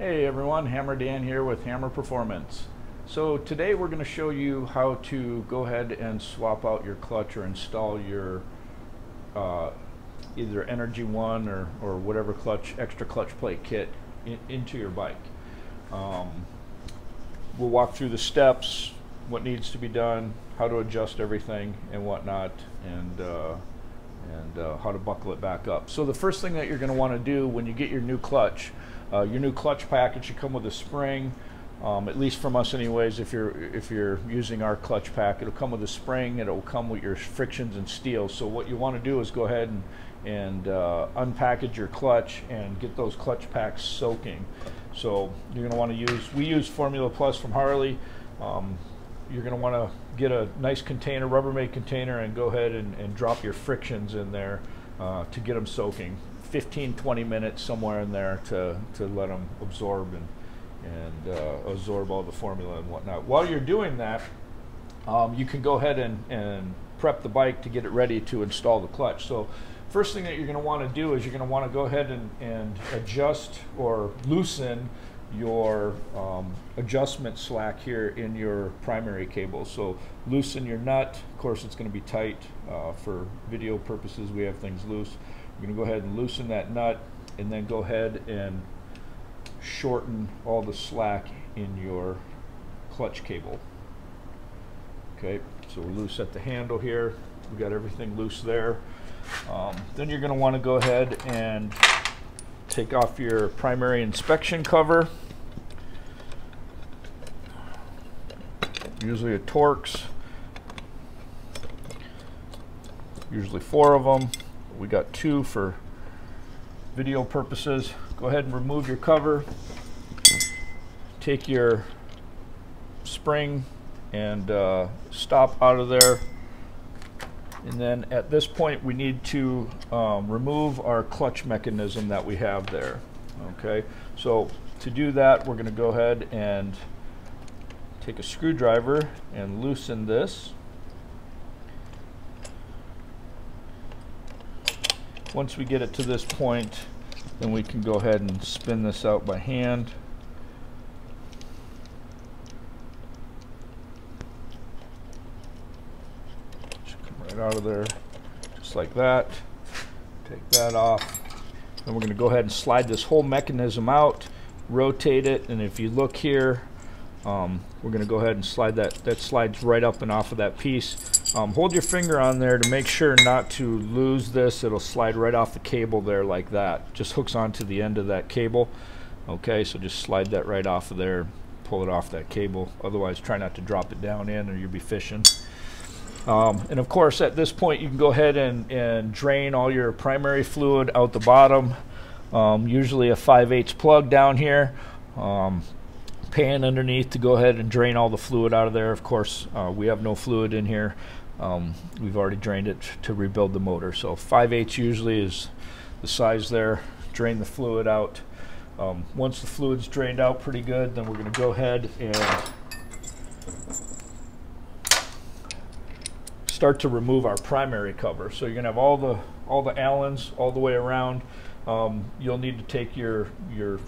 Hey everyone, Hammer Dan here with Hammer Performance. So today we're going to show you how to go ahead and swap out your clutch or install your either Energy One or whatever extra clutch plate kit into your bike. We'll walk through the steps, what needs to be done, how to adjust everything and whatnot, and how to buckle it back up. So the first thing that you're going to want to do when you get your new clutch package should come with a spring. At least from us anyways, if you're using our clutch pack, it'll come with a spring, it'll come with your frictions and steel. So what you want to do is go ahead and unpackage your clutch and get those clutch packs soaking. So you're going to want to we use Formula Plus from Harley. You're going to want to get a nice container, Rubbermaid container, and go ahead and drop your frictions in there to get them soaking. 15-20 minutes somewhere in there to let them absorb and absorb all the formula and whatnot. While you're doing that, you can go ahead and prep the bike to get it ready to install the clutch. So first thing that you're going to want to do is you're going to want to go ahead and adjust or loosen your adjustment slack here in your primary cable. So loosen your nut. Of course it's going to be tight for video purposes. We have things loose. You're going to go ahead and loosen that nut and then go ahead and shorten all the slack in your clutch cable. Okay, so we're loose at the handle here. We got everything loose there. Then you're going to want to go ahead and take off your primary inspection cover. Usually a Torx. Usually 4 of them. We got 2 for video purposes. Go ahead and remove your cover. Take your spring and stop out of there. And then at this point we need to remove our clutch mechanism that we have there. Okay, so to do that we're going to go ahead and take a screwdriver and loosen this. Once we get it to this point, then we can go ahead and spin this out by hand. Should come right out of there, just like that. Take that off. Then we're going to go ahead and slide this whole mechanism out, rotate it, and if you look here, we're going to go ahead and slide that slides right up and off of that piece. Hold your finger on there to make sure not to lose this. It'll slide right off the cable there like that. Just hooks onto the end of that cable. Okay, so just slide that right off of there, pull it off that cable. Otherwise try not to drop it down in or you'll be fishing. And of course at this point you can go ahead and drain all your primary fluid out the bottom. Usually a 5/8 plug down here. Pan underneath to go ahead and drain all the fluid out of there. Of course we have no fluid in here. We've already drained it to rebuild the motor. So 5/8 usually is the size there. Drain the fluid out. Once the fluid's drained out pretty good, then we're going to go ahead and start to remove our primary cover. So you're going to have all the Allens all the way around. You'll need to take your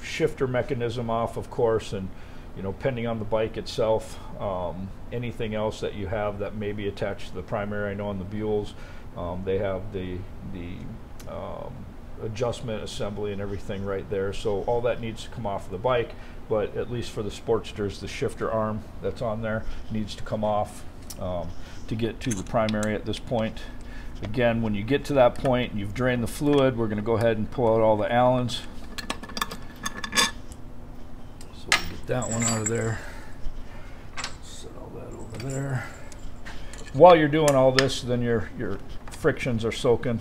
shifter mechanism off, of course, and depending on the bike itself, anything else that you have that may be attached to the primary. I know on the Buells they have the adjustment assembly and everything right there, so all that needs to come off of the bike. But at least for the Sportsters, the shifter arm that's on there needs to come off to get to the primary at this point. Again, when you get to that point, you've drained the fluid, we're going to go ahead and pull out all the Allens. So we'll get that one out of there. Set all that over there. While you're doing all this, then your frictions are soaking.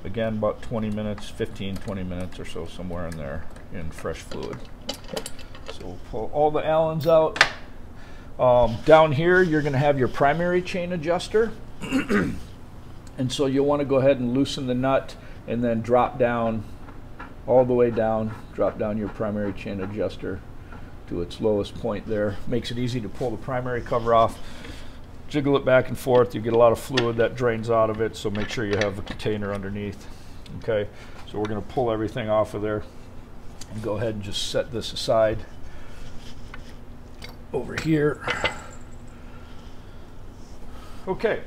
Again, about 20 minutes, 15-20 minutes or so, somewhere in there in fresh fluid. So we'll pull all the Allens out. Down here, you're going to have your primary chain adjuster. And so you'll want to go ahead and loosen the nut and then drop down all the way down, drop down your primary chain adjuster to its lowest point there. Makes it easy to pull the primary cover off. Jiggle it back and forth. You get a lot of fluid that drains out of it, so make sure you have a container underneath. Okay, so we're going to pull everything off of there. Go ahead and just set this aside over here. Okay,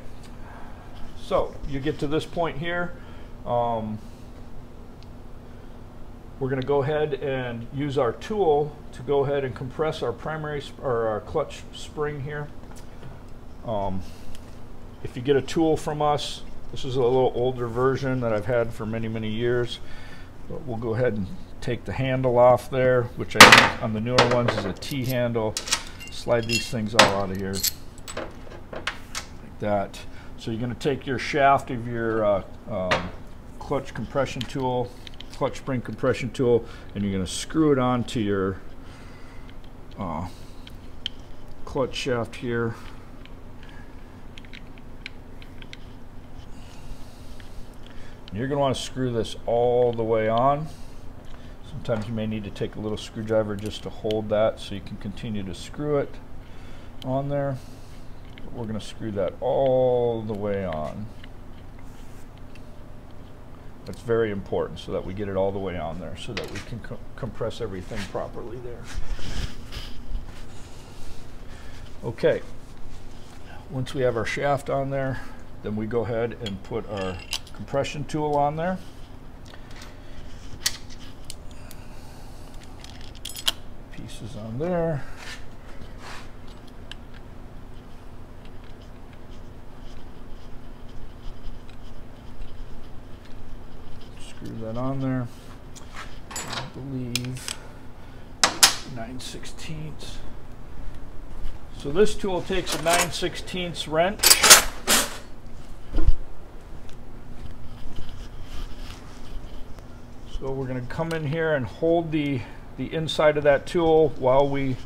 so you get to this point here. We're going to go ahead and use our tool to go ahead and compress our primary or our clutch spring here. If you get a tool from us, this is a little older version that I've had for many, many years. But we'll go ahead and take the handle off there, which I think on the newer ones is a T handle. Slide these things all out of here like that. So you're going to take your shaft of your clutch compression tool, clutch spring compression tool, and you're going to screw it onto your clutch shaft here. And you're going to want to screw this all the way on. Sometimes you may need to take a little screwdriver just to hold that so you can continue to screw it on there. But we're going to screw that all the way on. That's very important so that we get it all the way on there so that we can compress everything properly there. Okay, once we have our shaft on there, then we go ahead and put our compression tool on there. Pieces on there. Screw that on there. I believe 9/16. So this tool takes a 9/16 wrench. So we're going to come in here and hold the inside of that tool while we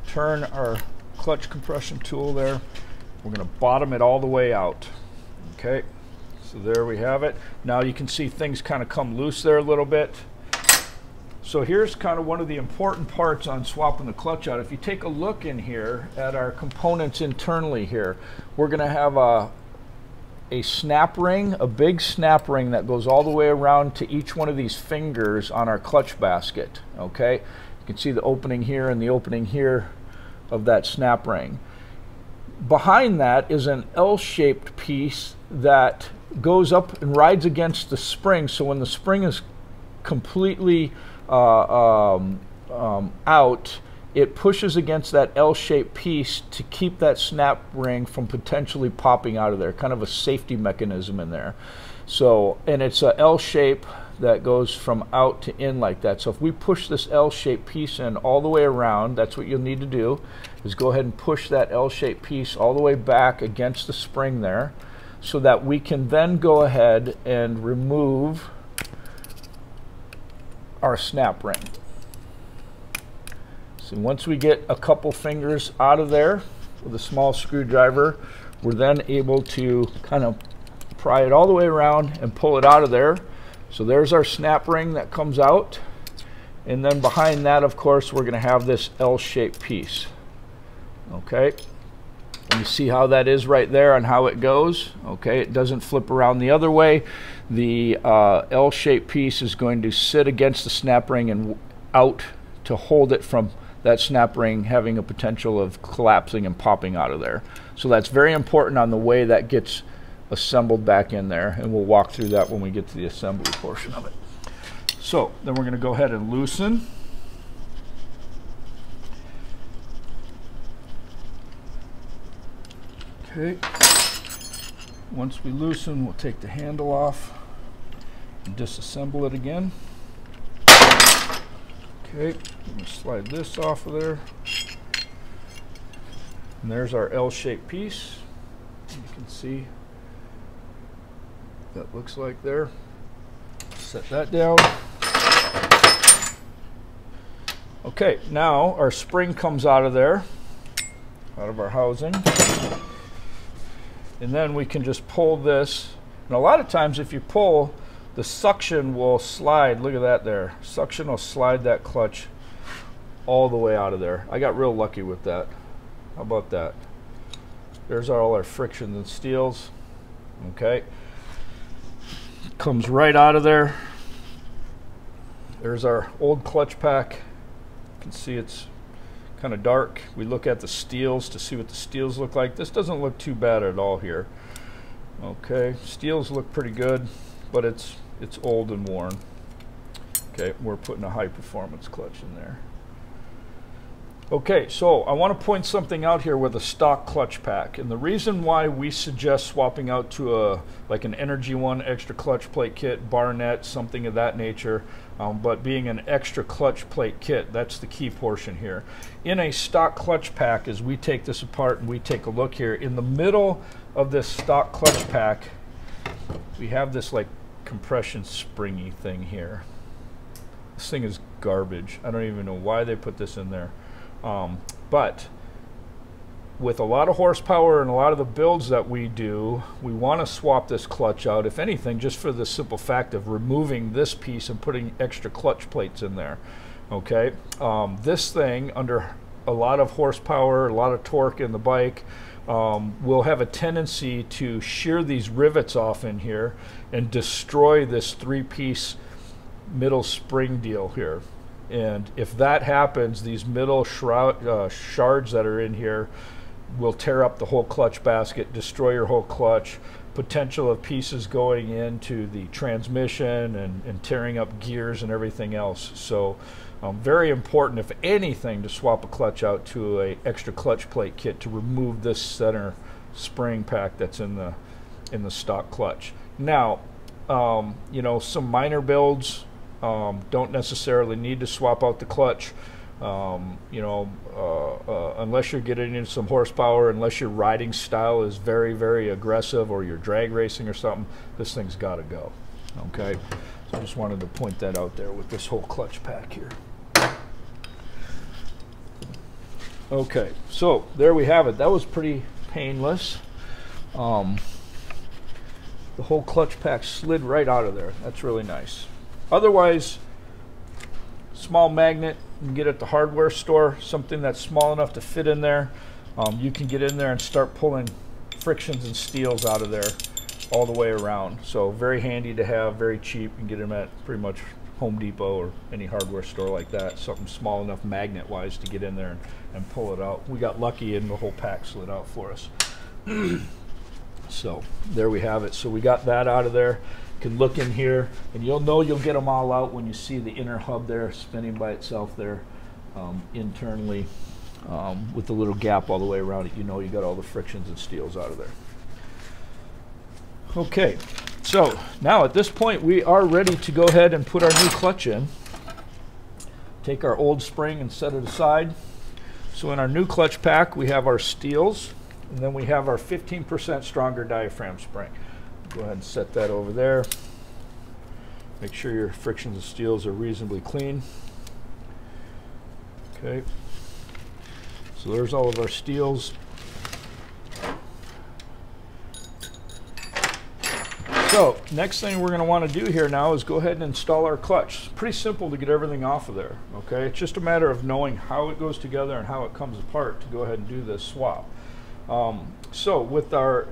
turn our clutch compression tool there. We're going to bottom it all the way out. Okay, so there we have it. Now you can see things kind of come loose there a little bit. So here's kind of one of the important parts on swapping the clutch out. If you take a look in here at our components internally here, we're going to have a snap ring, a big snap ring that goes all the way around to each one of these fingers on our clutch basket. Okay, you can see the opening here and the opening here of that snap ring. Behind that is an L-shaped piece that goes up and rides against the spring, so when the spring is completely out, it pushes against that L-shaped piece to keep that snap ring from potentially popping out of there, kind of a safety mechanism in there. So, and it's a L shape that goes from out to in like that. So if we push this L-shaped piece in all the way around, that's what you'll need to do, is go ahead and push that L-shaped piece all the way back against the spring there, so that we can then go ahead and remove our snap ring. So once we get a couple fingers out of there with a small screwdriver, we're then able to kind of pry it all the way around and pull it out of there. So there's our snap ring that comes out. And then behind that, of course, we're going to have this L-shaped piece. Okay. And you see how that is right there and how it goes. Okay, it doesn't flip around the other way. The L-shaped piece is going to sit against the snap ring and out to hold it from that snap ring having a potential of collapsing and popping out of there. So that's very important on the way that gets assembled back in there, and we'll walk through that when we get to the assembly portion of it. So then we're going to go ahead and loosen. Okay, once we loosen, we'll take the handle off and disassemble it again. Okay, I'm going to slide this off of there. And there's our L-shaped piece. You can see that looks like there. Set that down. Okay, now our spring comes out of there, out of our housing. And then we can just pull this. And a lot of times if you pull, the suction will slide. Look at that there. Suction will slide that clutch all the way out of there. I got real lucky with that. How about that? There's all our frictions and steels. Okay. Comes right out of there. there's our old clutch pack. You can see it's kind of dark. We look at the steels to see what the steels look like. This doesn't look too bad at all here. Okay, steels look pretty good, but it's old and worn. Okay, we're putting a high performance clutch in there. Okay, so I want to point something out here with a stock clutch pack, and the reason why we suggest swapping out to like an Energy One extra clutch plate kit, Barnett, something of that nature, but being an extra clutch plate kit, that's the key portion here. In a stock clutch pack, as we take this apart and we take a look here, in the middle of this stock clutch pack, we have this like compression springy thing here. This thing is garbage. I don't even know why they put this in there. But with a lot of horsepower and a lot of the builds that we do, we want to swap this clutch out, if anything, just for the simple fact of removing this piece and putting extra clutch plates in there. Okay, this thing, under a lot of horsepower, a lot of torque in the bike, will have a tendency to shear these rivets off in here and destroy this three-piece middle spring deal here. And if that happens, these middle shards that are in here will tear up the whole clutch basket, destroy your whole clutch, potential of pieces going into the transmission and tearing up gears and everything else. So very important, if anything, to swap a clutch out to a extra clutch plate kit to remove this center spring pack that's in the stock clutch. Now, you know, some minor builds don't necessarily need to swap out the clutch, you know, unless you're getting into some horsepower, unless your riding style is very, very aggressive, or you're drag racing or something. This thing's got to go. Okay, so I just wanted to point that out there with this whole clutch pack here. Okay, so there we have it. That was pretty painless. The whole clutch pack slid right out of there. That's really nice. Otherwise, small magnet you can get at the hardware store, something that's small enough to fit in there. You can get in there and start pulling frictions and steels out of there all the way around. So very handy to have, very cheap. You can get them at pretty much Home Depot or any hardware store like that. Something small enough magnet-wise to get in there and pull it out. We got lucky and the whole pack slid out for us. So there we have it. So we got that out of there. Can look in here, and you'll know you'll get them all out when you see the inner hub there spinning by itself there internally with the little gap all the way around it. You know you got all the frictions and steels out of there. Okay, so now at this point we are ready to go ahead and put our new clutch in. Take our old spring and set it aside. So in our new clutch pack we have our steels, and then we have our 15% stronger diaphragm spring. Go ahead and set that over there. Make sure your frictions and steels are reasonably clean. Okay. So there's all of our steels. So next thing we're going to want to do here now is go ahead and install our clutch. It's pretty simple to get everything off of there. Okay. It's just a matter of knowing how it goes together and how it comes apart to go ahead and do this swap. So with our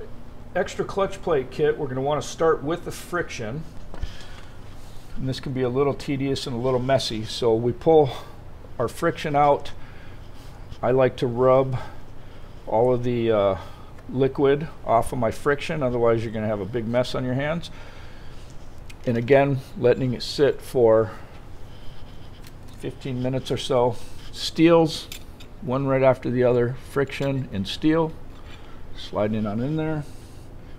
extra clutch plate kit, we're going to want to start with the friction, and this can be a little tedious and a little messy. So we pull our friction out. I like to rub all of the liquid off of my friction, otherwise you're going to have a big mess on your hands. And again, letting it sit for 15 minutes or so. Steels, one right after the other, friction and steel, sliding on in there.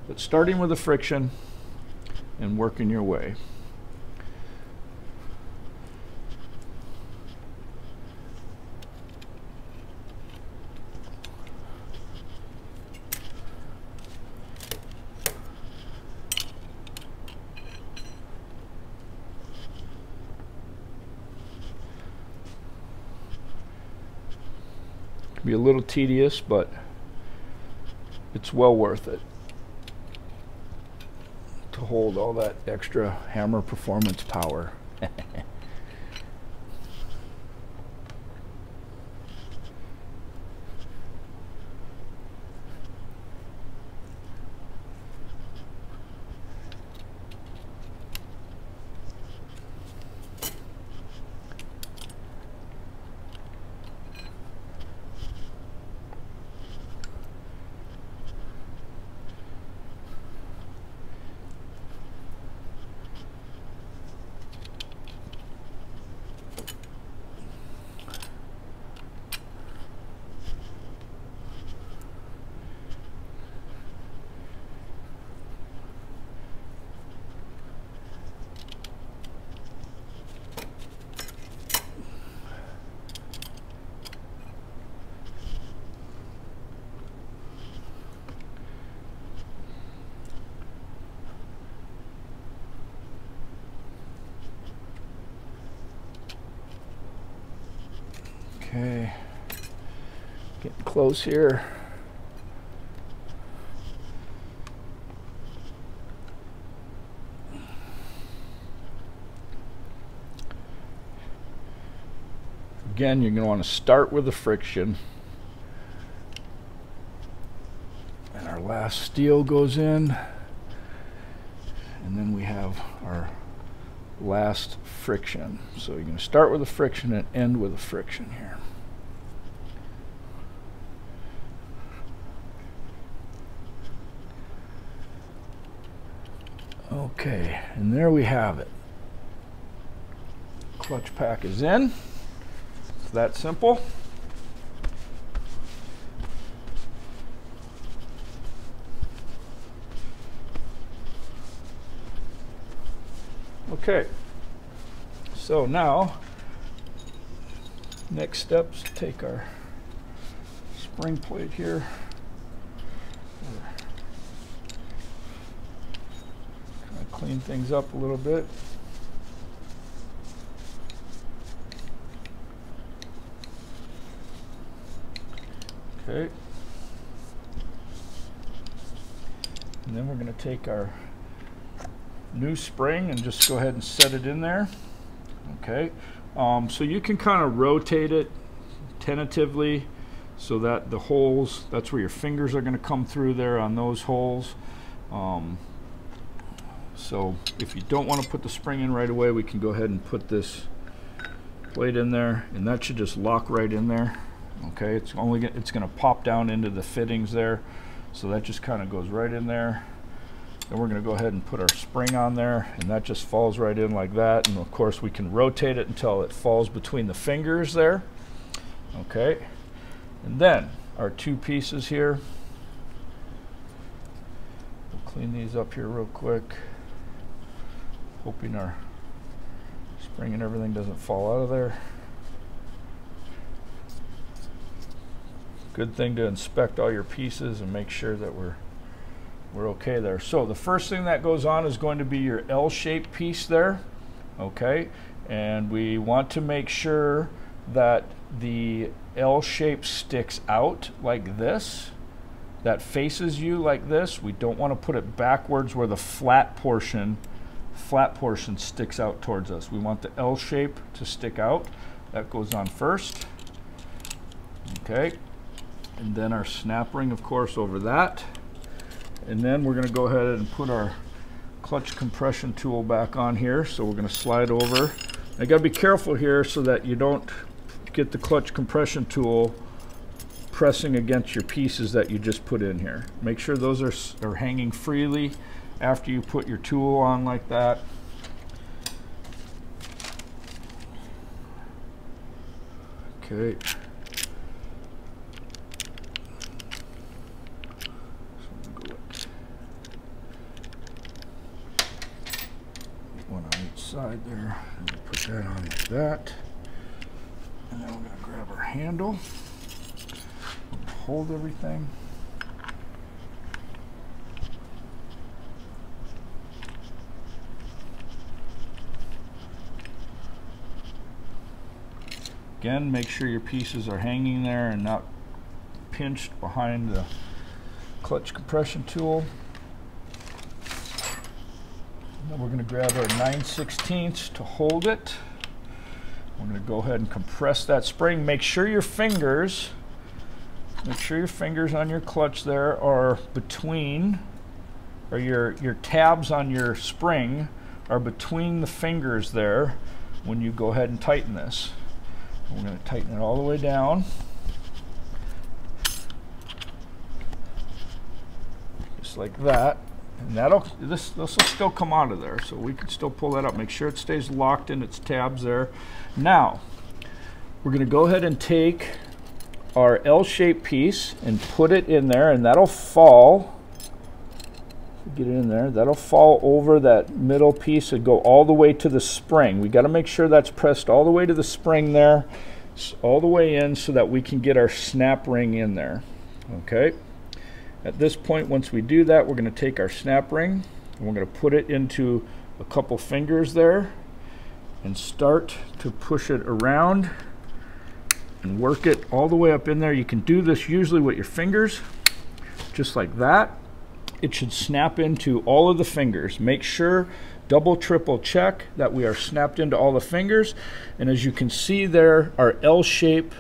But starting with the friction and working your way. Can be a little tedious, but it's well worth it to hold all that extra hammer performance power. Getting close here. Again, you're going to want to start with the friction. And our last steel goes in. And then we have our last friction. So you're going to start with the friction and end with the friction here. Okay, and there we have it. Clutch pack is in. It's that simple. Okay, so now next steps, take our spring plate here. Kind of clean things up a little bit. Okay. And then we're going to take our new spring and just go ahead and set it in there. Okay. So you can kind of rotate it tentatively so that the holes, that's where your fingers are going to come through there on those holes. So if you don't want to put the spring in right away, we can go ahead and put this plate in there, and that should just lock right in there. Okay, it's going to pop down into the fittings there, so that just kind of goes right in there. Then we're going to go ahead and put our spring on there, and that just falls right in like that. And of course we can rotate it until it falls between the fingers there. Okay, and then our two pieces here, we'll clean these up here real quick, hoping our spring and everything doesn't fall out of there. Good thing to inspect all your pieces and make sure that we're okay there. So the first thing that goes on is going to be your L-shaped piece there. Okay, and we want to make sure that the L shape sticks out like this, that faces you like this. We don't want to put it backwards where the flat portion sticks out towards us. We want the L shape to stick out. That goes on first. Okay, and then our snap ring, of course, over that. And then we're going to go ahead and put our clutch compression tool back on here. So we're going to slide over. I got to be careful here so that you don't get the clutch compression tool pressing against your pieces that you just put in here. Make sure those are hanging freely after you put your tool on like that. Okay. One on each side there. We'll put that on like that. And then we're going to grab our handle, hold everything. Again, make sure your pieces are hanging there and not pinched behind the clutch compression tool. And then we're going to grab our 9/16 to hold it. We're going to go ahead and compress that spring. Make sure your fingers on your clutch there are between, or your tabs on your spring are between the fingers there when you go ahead and tighten this. And we're going to tighten it all the way down. Just like that. And this will still come out of there, so we can still pull that up. Make sure it stays locked in its tabs there. Now, we're going to go ahead and take our L-shaped piece and put it in there, and that'll fall. Get it in there. That'll fall over that middle piece and go all the way to the spring. We got to make sure that's pressed all the way to the spring there, all the way in, so that we can get our snap ring in there. Okay. At this point, once we do that, we're going to take our snap ring and we're going to put it into a couple fingers there and start to push it around and work it all the way up in there. You can do this usually with your fingers, just like that. It should snap into all of the fingers. Make sure, double, triple check that we are snapped into all the fingers. And as you can see there, our L-shape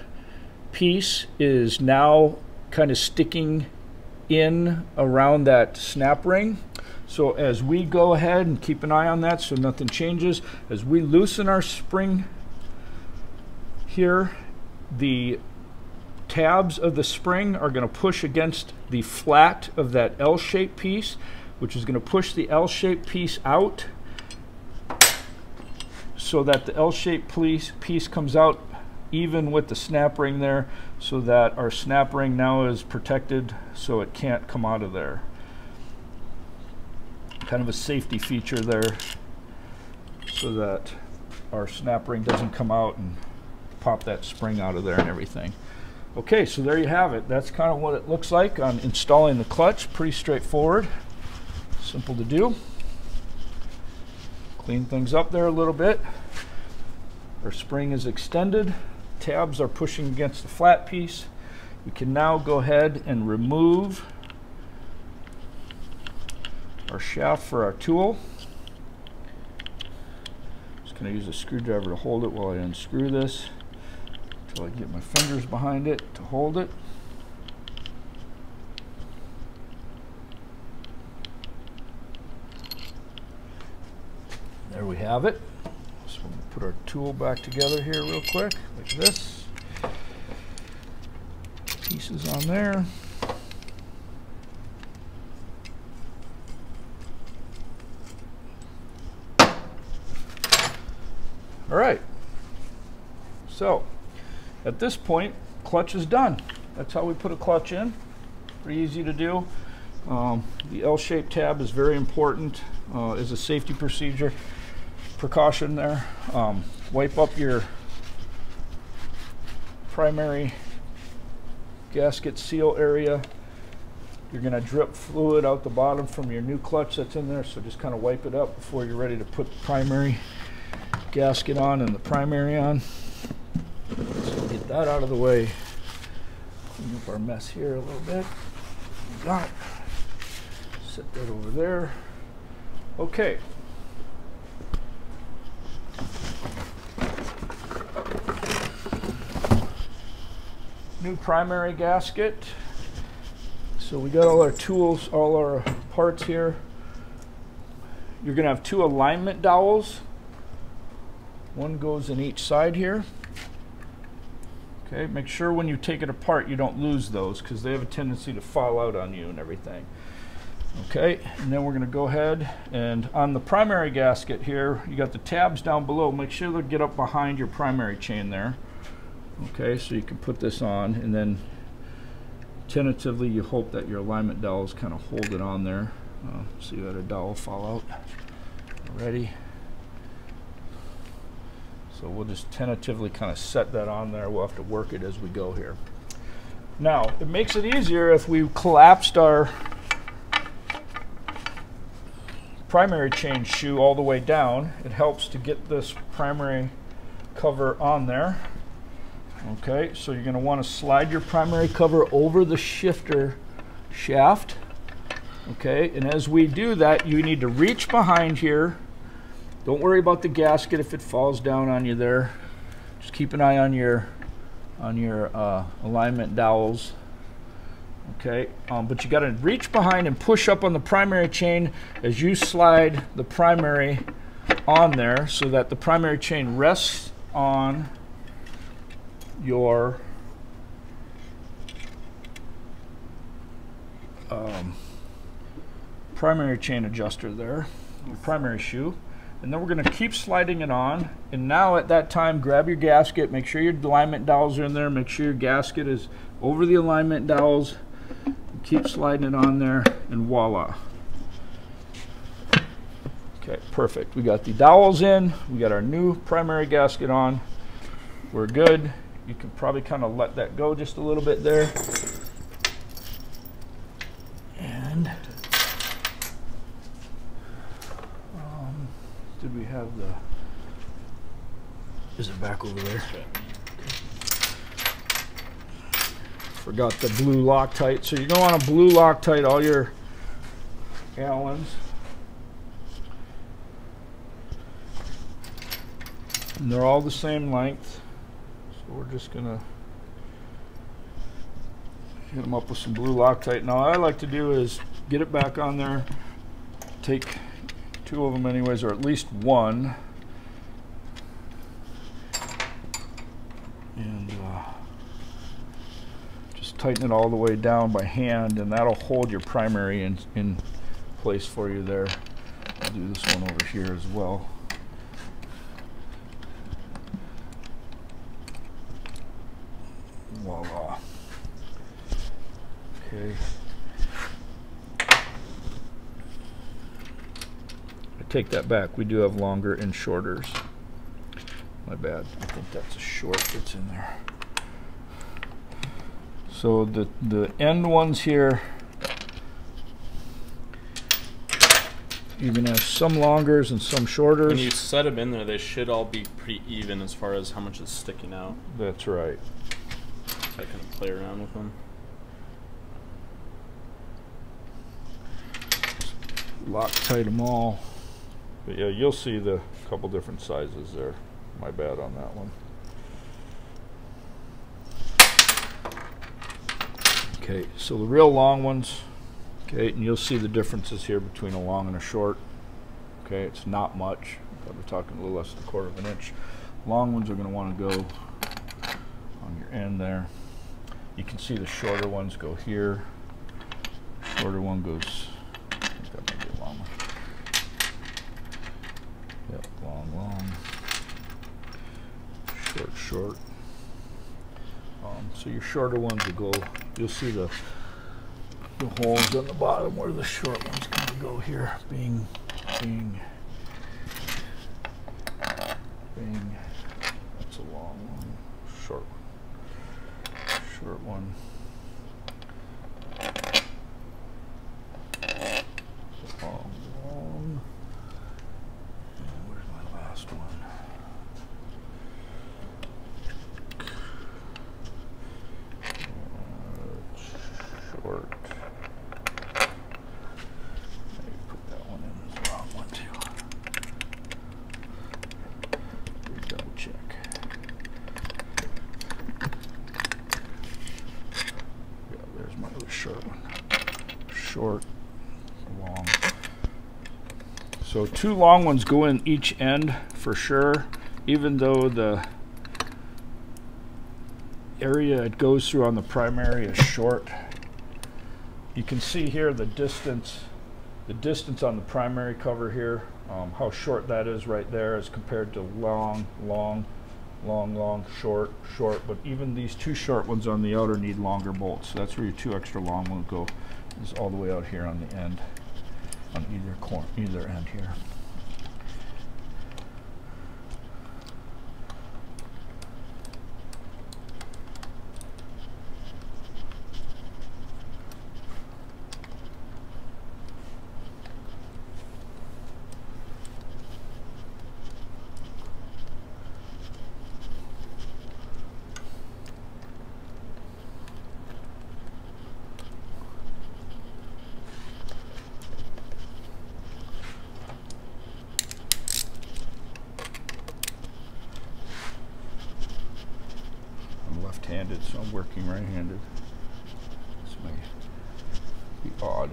piece is now kind of sticking in around that snap ring. So as we go ahead and keep an eye on that so nothing changes, as we loosen our spring here, the tabs of the spring are going to push against the flat of that L-shaped piece, which is going to push the L-shaped piece out so that the L-shaped piece comes out even with the snap ring there, so that our snap ring now is protected so it can't come out of there. Kind of a safety feature there so that our snap ring doesn't come out and pop that spring out of there and everything. Okay, so there you have it. That's kind of what it looks like on installing the clutch. Pretty straightforward, simple to do. Clean things up there a little bit. Our spring is extended. Tabs are pushing against the flat piece. We can now go ahead and remove our shaft for our tool. Just going to use a screwdriver to hold it while I unscrew this until I get my fingers behind it to hold it. There we have it. So we'll put our tool back together here real quick, like this. Pieces on there. All right, so at this point, clutch is done. That's how we put a clutch in. Pretty easy to do. The L-shaped tab is very important as a safety precaution there. Wipe up your primary gasket seal area. You're going to drip fluid out the bottom from your new clutch that's in there, so just kind of wipe it up before you're ready to put the primary gasket on and the primary on. So get that out of the way. Clean up our mess here a little bit. Got it. Set that over there. Okay. New primary gasket. So we got all our tools, all our parts here. You're going to have two alignment dowels. One goes in each side here. Okay, make sure when you take it apart you don't lose those because they have a tendency to fall out on you and everything. Okay, and then we're going to go ahead and on the primary gasket here, you got the tabs down below. Make sure they get up behind your primary chain there. Okay, so you can put this on and then tentatively you hope that your alignment dowels kind of hold it on there. See that a dowel fall out already. So we'll just tentatively kind of set that on there. We'll have to work it as we go here. Now, it makes it easier if we collapsed our primary chain shoe all the way down. It helps to get this primary cover on there. Okay, so you're going to want to slide your primary cover over the shifter shaft. Okay, and as we do that, you need to reach behind here. Don't worry about the gasket if it falls down on you there. Just keep an eye on your alignment dowels. Okay, but you got to reach behind and push up on the primary chain as you slide the primary on there so that the primary chain rests on your primary chain adjuster there, your primary shoe. And then we're going to keep sliding it on. And now at that time, grab your gasket, make sure your alignment dowels are in there, make sure your gasket is over the alignment dowels. Keep sliding it on there, and voila. Okay, perfect. We got the dowels in, we got our new primary gasket on. We're good. You can probably kind of let that go just a little bit there. And did we have the, is it back over there? Okay. Forgot the blue Loctite. So you're going to want to blue Loctite all your Allens. And they're all the same length. So we're just going to hit them up with some blue Loctite. Now what I like to do is get it back on there, take 2 of them anyways, or at least 1. And just tighten it all the way down by hand, and that'll hold your primary in place for you there. I'll do this one over here as well. Voila. Okay. I take that back. We do have longer and shorters. My bad. I think that's a short that's in there. So the end ones here, you're going to have some longers and some shorters. When you set them in there, they should all be pretty even as far as how much is sticking out. That's right. So I can play around with them. Loctite them all. But yeah, you'll see the couple different sizes there. My bad on that one. Okay, so the real long ones, okay, and you'll see the differences here between a long and a short. Okay, it's not much. We're talking a little less than 1/4 of an inch. Long ones are going to want to go on your end there. You can see the shorter ones go here. Shorter one goes, I think that might be a long one. Yep, long, long. Short, short. So your shorter ones will go, you'll see the holes on the bottom where the short ones kind of go here. Bing, bing, bing. That's a long one. Short one. Short one. Long, long. And where's my last one? Short. Maybe put that one in as the wrong one too. Double check. Yeah, there's my other short one. Short, long. So 2 long ones go in each end for sure, even though the area it goes through on the primary is short. You can see here the distance on the primary cover here, how short that is right there as compared to long, long, long, long, short, short. But even these 2 short ones on the outer need longer bolts. So that's where your 2 extra long ones go, is all the way out here on the end, on either end here. Left-handed, so I'm working right-handed. This may be odd.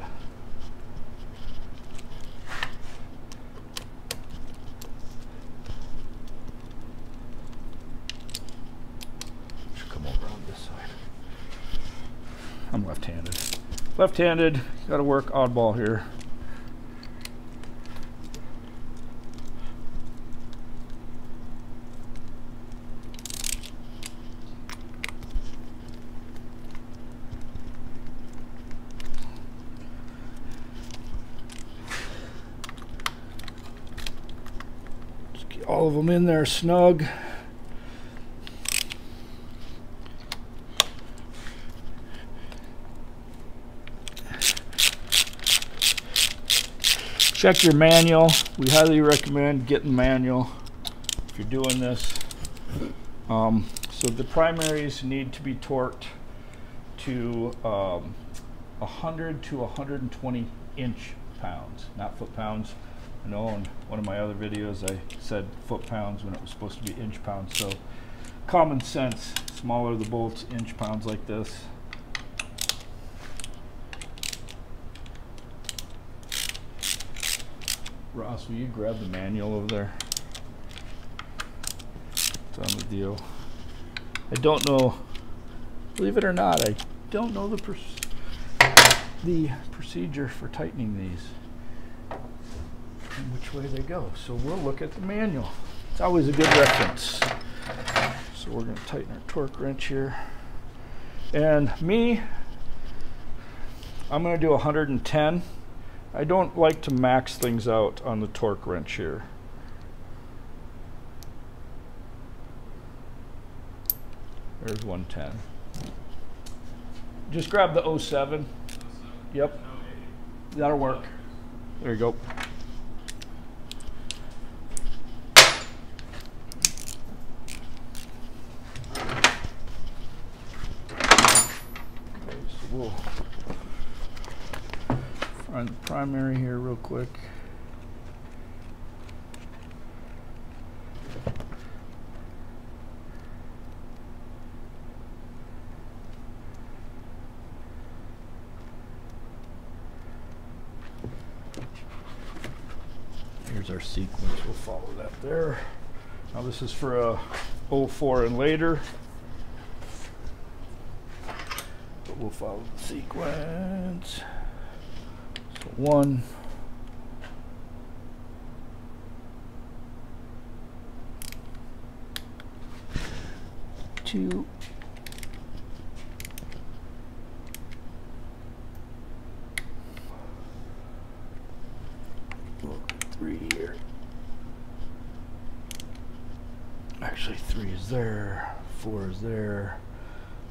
Should come over on this side. I'm left-handed. Left-handed, got to work oddball here. All of them in there snug. Check your manual. We highly recommend getting manual if you're doing this. So the primaries need to be torqued to 100 to 120 inch pounds, not foot pounds. I know in one of my other videos I said foot pounds when it was supposed to be inch pounds. So common sense, smaller the bolts, inch pounds like this. Ross, will you grab the manual over there? It's on the deal. I don't know, believe it or not, I don't know the procedure for tightening these and which way they go. So we'll look at the manual. It's always a good reference. So we're going to tighten our torque wrench here. And I'm going to do 110. I don't like to max things out on the torque wrench here. There's 110. Just grab the 07. Yep. That'll work. There you go. Okay, so we'll find the primary here real quick. Here's our sequence, we'll follow that there. Now this is for a 04 and later, but we'll follow the sequence. So 1, 2, 3 here. Actually 3 is there, 4 is there,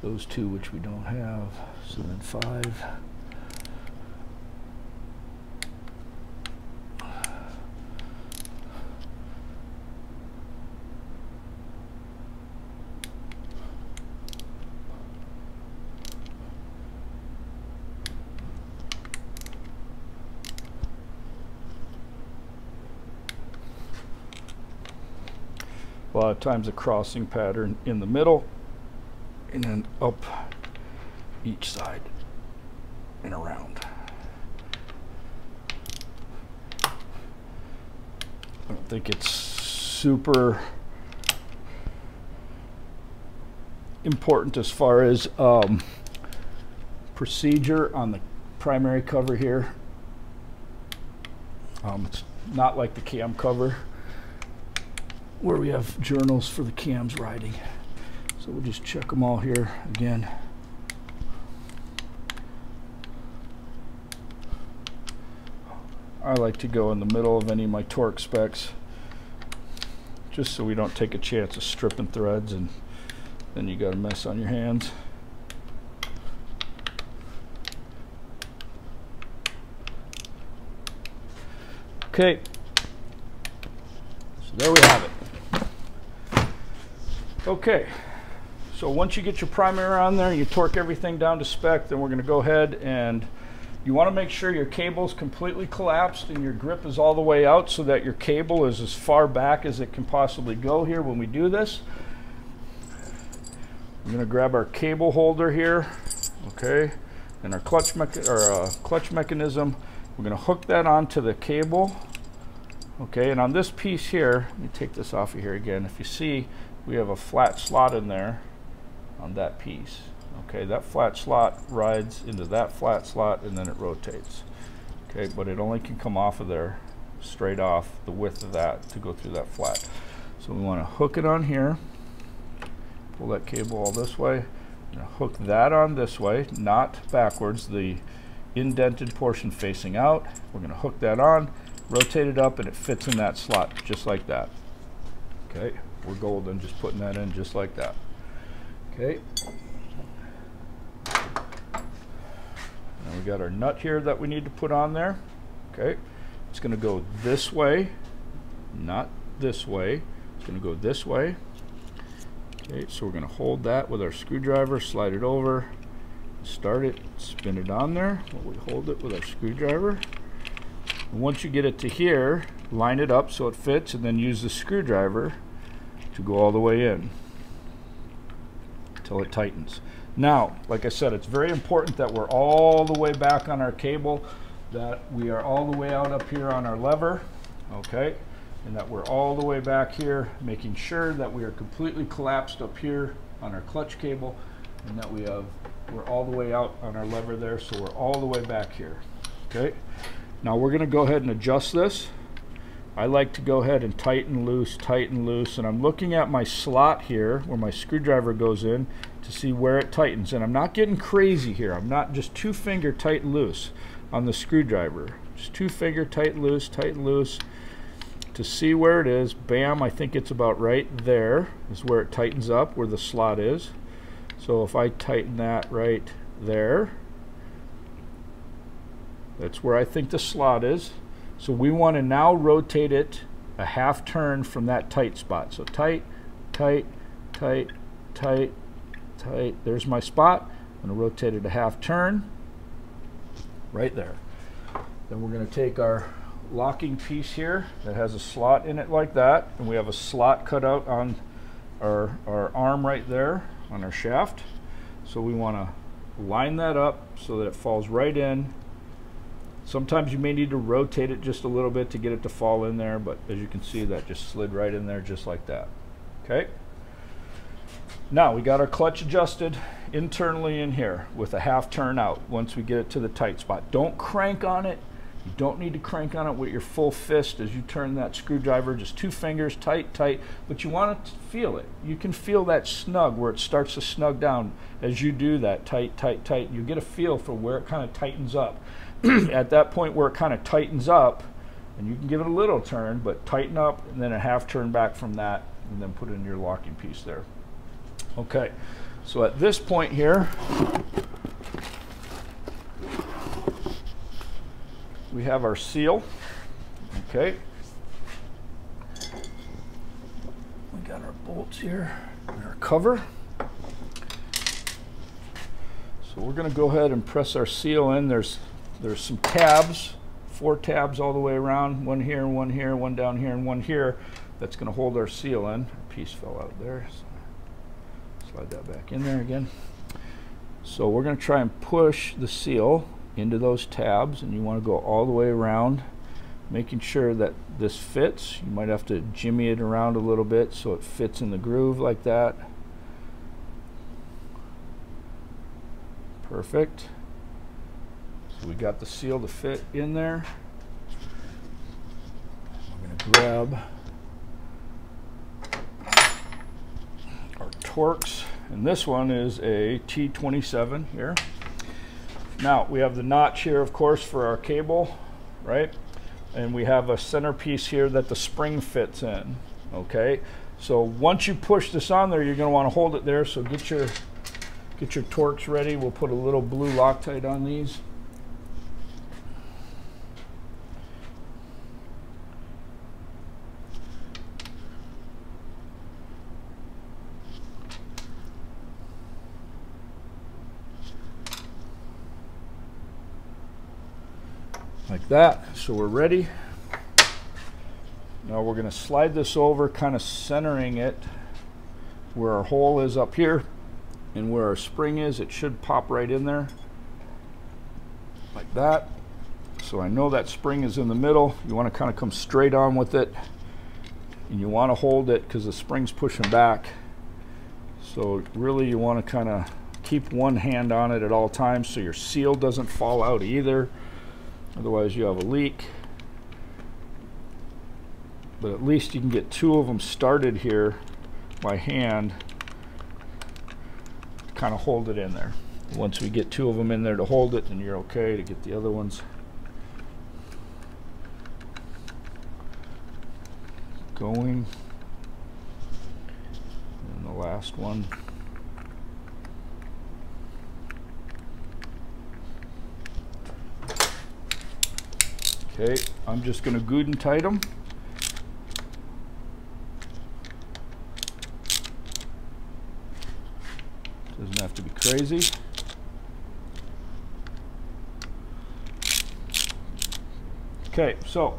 those 2 which we don't have, so then 5. A lot of times a crossing pattern in the middle and then up each side and around. I don't think it's super important as far as procedure on the primary cover here. It's not like the cam cover where we have journals for the cams riding. So we'll just check them all here again. I like to go in the middle of any of my torque specs just so we don't take a chance of stripping threads and then you got a mess on your hands. Okay, so there we have it. Okay, so once you get your primary on there, you torque everything down to spec, then we're going to go ahead and you want to make sure your cable is completely collapsed and your grip is all the way out so that your cable is as far back as it can possibly go here when we do this. We're going to grab our cable holder here, okay, and our clutch mechanism. We're going to hook that onto the cable, okay, and on this piece here, let me take this off of here again. If you see, we have a flat slot in there on that piece. Okay, that flat slot rides into that flat slot and then it rotates. Okay, but it only can come off of there straight off the width of that to go through that flat. So we want to hook it on here, pull that cable all this way, and hook that on this way, not backwards, the indented portion facing out. We're going to hook that on, rotate it up, and it fits in that slot just like that. Okay, we're golden just putting that in just like that. Okay. And we got our nut here that we need to put on there. Okay, it's going to go this way, not this way. It's going to go this way. Okay, so we're going to hold that with our screwdriver, slide it over, start it, spin it on there while we hold it with our screwdriver. And once you get it to here, line it up so it fits, and then use the screwdriver to go all the way in until it tightens. Now, like I said, it's very important that we're all the way back on our cable, that we are all the way out up here on our lever, okay, and that we're all the way back here, making sure that we are completely collapsed up here on our clutch cable, and that we're all the way out on our lever there, so we're all the way back here. Okay, now we're going to go ahead and adjust this. I like to go ahead and tighten, loose, and I'm looking at my slot here where my screwdriver goes in to see where it tightens, and I'm not getting crazy here. I'm not just 2-finger tight and loose on the screwdriver, just 2-finger tight and loose to see where it is. Bam, I think it's about right there is where it tightens up, where the slot is. So if I tighten that right there, that's where I think the slot is. So we want to now rotate it a half turn from that tight spot. So tight, tight, tight, tight, tight. There's my spot. I'm going to rotate it a half turn right there. Then we're going to take our locking piece here that has a slot in it like that, and we have a slot cut out on our arm right there on our shaft. So we want to line that up so that it falls right in. Sometimes you may need to rotate it just a little bit to get it to fall in there, but as you can see, that just slid right in there just like that. Okay, now we got our clutch adjusted internally in here with a half turn out once we get it to the tight spot. Don't crank on it. You don't need to crank on it with your full fist as you turn that screwdriver, just 2 fingers, tight, tight, but you want to feel it. You can feel that snug where it starts to snug down as you do that, tight, tight, tight. You get a feel for where it kind of tightens up. At that point where it kind of tightens up, and you can give it a little turn, but tighten up and then a half turn back from that, and then put in your locking piece there. Okay, so at this point here, we have our seal. Okay, we got our bolts here and our cover. So we're going to go ahead and press our seal in. There's some tabs, 4 tabs all the way around, one here, one down here, and one here. That's going to hold our seal in. A piece fell out there, so slide that back in there again. So we're going to try and push the seal into those tabs, and you want to go all the way around, making sure that this fits. You might have to jimmy it around a little bit so it fits in the groove like that. Perfect. So we got the seal to fit in there. I'm going to grab our Torx, and this one is a T27 here. Now we have the notch here, of course, for our cable, right? And we have a centerpiece here that the spring fits in. Okay, so once you push this on there, you're going to want to hold it there. So get your Torx ready. We'll put a little blue Loctite on these. Like that. So we're ready. Now we're going to slide this over, kind of centering it where our hole is up here and where our spring is. It should pop right in there like that. So I know that spring is in the middle. You want to kind of come straight on with it, and you want to hold it because the spring's pushing back. So really you want to kind of keep one hand on it at all times so your seal doesn't fall out either. Otherwise you have a leak. But at least you can get 2 of them started here by hand. Kind of hold it in there. Once we get 2 of them in there to hold it, then you're okay to get the other ones going. And the last one. Okay, I'm just going to good and tight them. Doesn't have to be crazy. Okay, so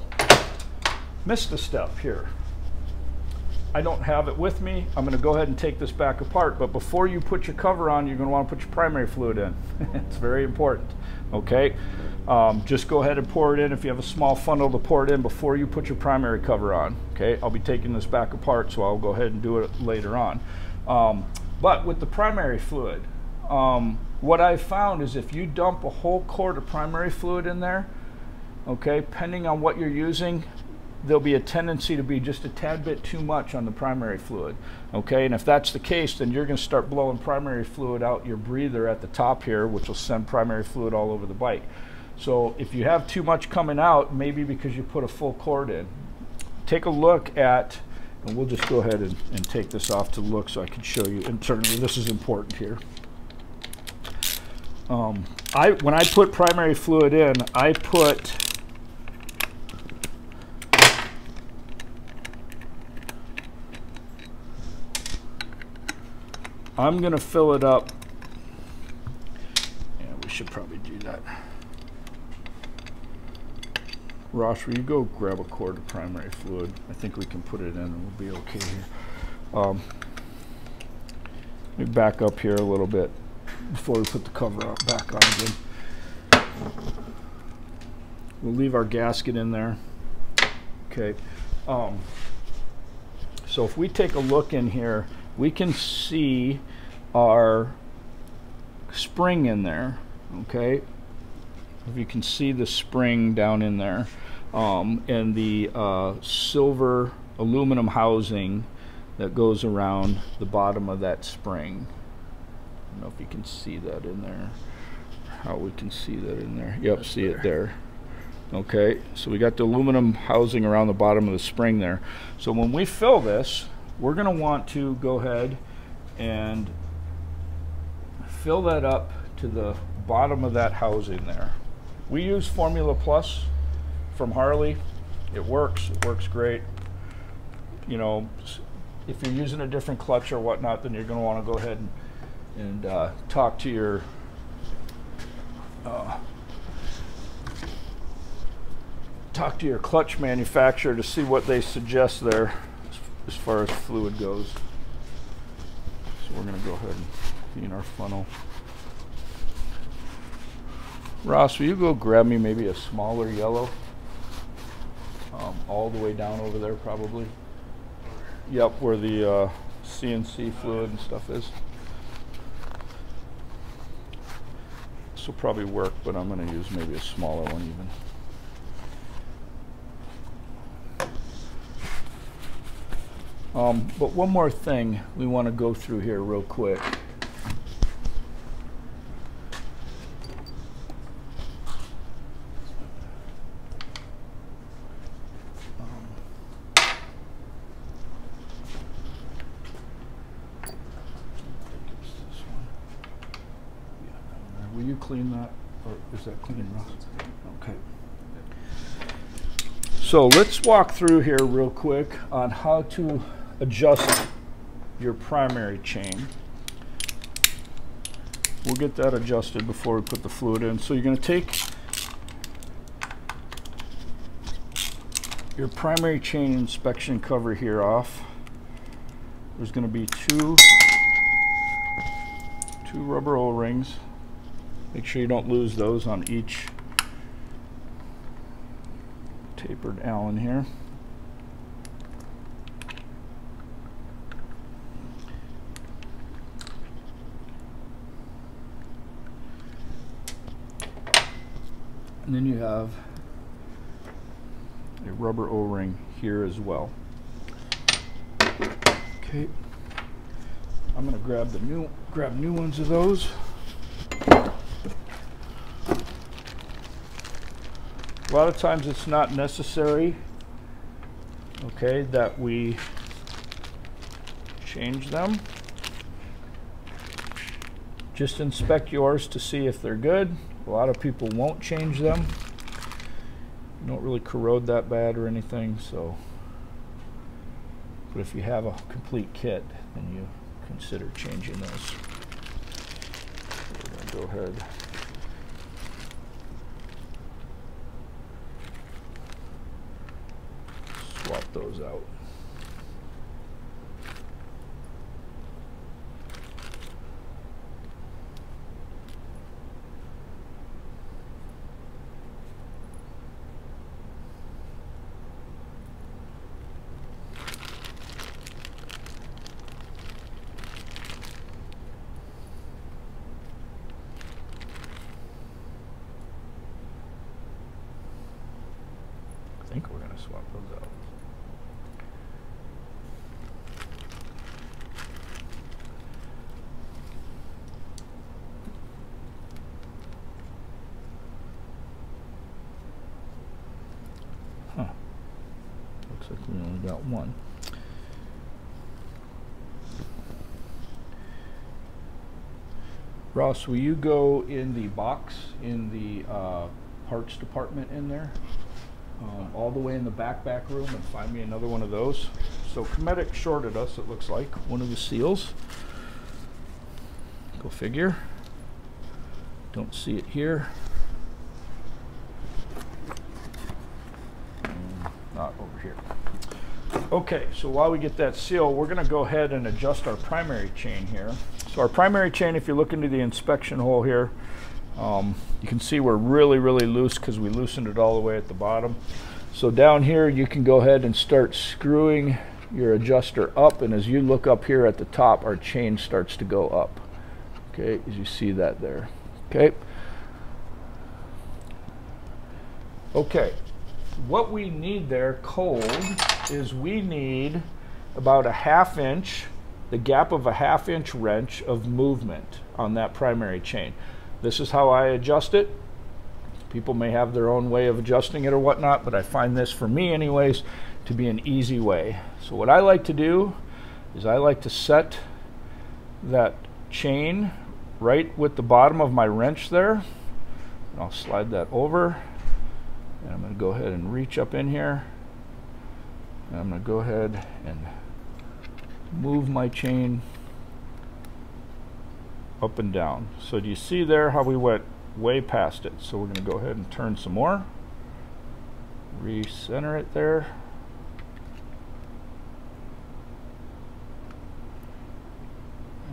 missed a step here. I don't have it with me. I'm going to go ahead and take this back apart, but before you put your cover on, you're going to want to put your primary fluid in. It's very important, okay? Just go ahead and pour it in. If you have a small funnel, to pour it in before you put your primary cover on, okay? I'll be taking this back apart, so I'll go ahead and do it later on. But with the primary fluid, what I've found is if you dump a whole quart of primary fluid in there, okay, depending on what you're using, there'll be a tendency to be just a tad bit too much on the primary fluid, okay? And if that's the case, then you're going to start blowing primary fluid out your breather at the top here, which will send primary fluid all over the bike. So if you have too much coming out, maybe because you put a full quart in, take a look at, and we'll just go ahead and take this off to look so I can show you, and certainly this is important here. When I put primary fluid in, I'm going to fill it up. Yeah, we should probably do that. Ross, will you go grab a quart of primary fluid? I think we can put it in and we'll be okay here. Let me back up here a little bit before we put the cover up back on again. We'll leave our gasket in there. Okay. So if we take a look in here, we can see our spring in there, okay? If you can see the spring down in there, and the silver aluminum housing that goes around the bottom of that spring. I don't know if you can see that in there, how we can see that in there. Yep, that's see there. It there. Okay, so we got the aluminum housing around the bottom of the spring there. So when we fill this, we're going to want to go ahead and fill that up to the bottom of that housing there. We use Formula Plus from Harley. It works great. You know, if you're using a different clutch or whatnot, then you're going to want to go ahead and talk to your clutch manufacturer to see what they suggest there as far as fluid goes. So we're going to go ahead and clean our funnel. Ross, will you go grab me maybe a smaller yellow? All the way down over there probably. Yep, where the CNC fluid and stuff is. This will probably work, but I'm going to use maybe a smaller one even. But one more thing we want to go through here real quick. Will you clean that, or is that clean enough? Okay. So let's walk through here real quick on how to adjust your primary chain. We'll get that adjusted before we put the fluid in. So you're going to take your primary chain inspection cover here off. There's going to be two rubber O-rings. Make sure you don't lose those on each tapered Allen here. And then you have a rubber O-ring here as well. Okay. I'm going to grab new ones of those. A lot of times it's not necessary, okay, that we change them. Just inspect yours to see if they're good. A lot of people won't change them. They don't really corrode that bad or anything, so. But if you have a complete kit, then you consider changing those. So we're going to go ahead. those out. I think we're going to swap those out. Huh. Looks like we only got one. Ross, will you go in the box in the parts department in there? All the way in the back room and find me another one of those. So Comedic shorted us, it looks like, one of the seals. Go figure. Don't see it here. Not over here. Okay, so while we get that seal, we're going to go ahead and adjust our primary chain here. So our primary chain, if you look into the inspection hole here, you can see we're really loose because we loosened it all the way at the bottom. So down here you can go ahead and start screwing your adjuster up, and as you look up here at the top, our chain starts to go up. Okay, as you see that there. Okay. Okay, what we need there cold is we need about a 1/2 inch, the gap of a 1/2 inch wrench of movement on that primary chain. This is how I adjust it. People may have their own way of adjusting it or whatnot, but I find this, for me anyways, to be an easy way. So what I like to do is I like to set that chain right with the bottom of my wrench there. And I'll slide that over. And I'm going to go ahead and reach up in here. And I'm going to go ahead and move my chain up and down. So do you see there how we went way past it? So we're going to go ahead and turn some more. Recenter it there.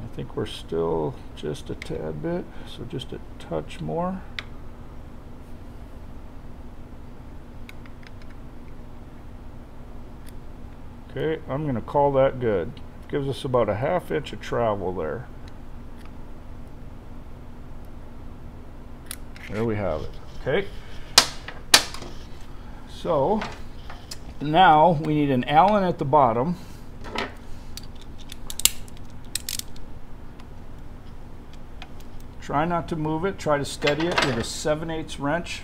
I think we're still just a tad bit, so just a touch more. Okay, I'm going to call that good. Gives us about a 1/2 inch of travel there. There we have it. Okay. So now we need an Allen at the bottom. Try not to move it. Try to steady it with a 7/8 wrench.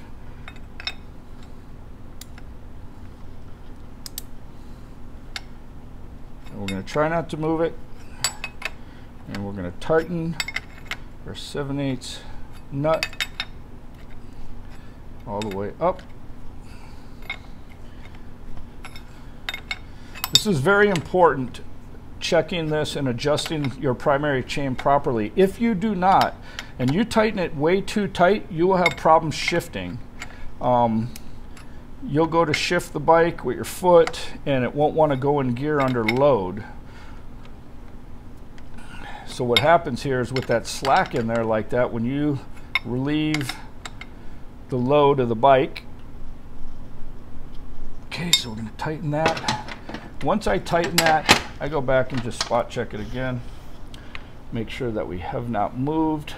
And we're going to try not to move it. And we're going to tighten our 7/8 nut all the way up. This is very important, checking this and adjusting your primary chain properly. If you do not, and you tighten it way too tight, you will have problems shifting. You'll go to shift the bike with your foot and it won't want to go in gear under load. So what happens here is with that slack in there like that, when you relieve the load of the bike. Okay, so we're going to tighten that. Once I tighten that, I go back and just spot check it again. Make sure that we have not moved.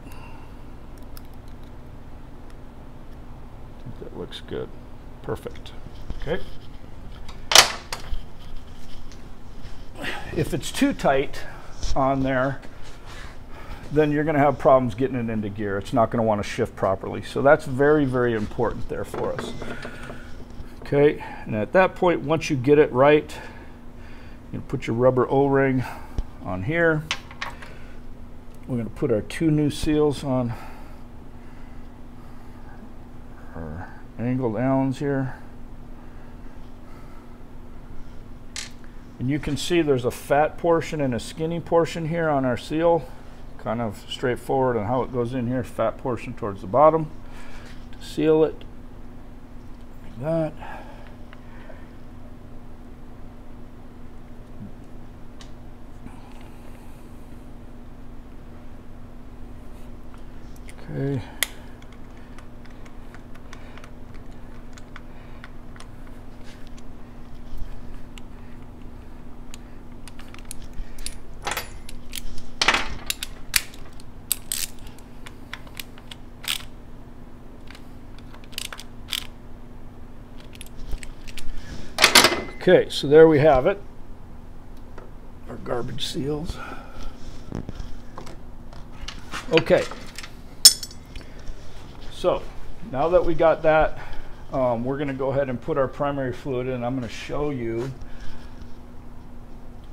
I think that looks good. Perfect. Okay. If it's too tight on there, then you're going to have problems getting it into gear. It's not going to want to shift properly. So that's very important there for us. Okay, and at that point, once you get it right, you put your rubber O-ring on here. We're going to put our 2 new seals on our angled Allens here. And you can see there's a fat portion and a skinny portion here on our seal. Kind of straightforward on how it goes in here. Fat portion towards the bottom. seal it like that. Okay. Okay, so there we have it. Our garbage seals. Okay. So now that we got that, we're going to go ahead and put our primary fluid in. I'm going to show you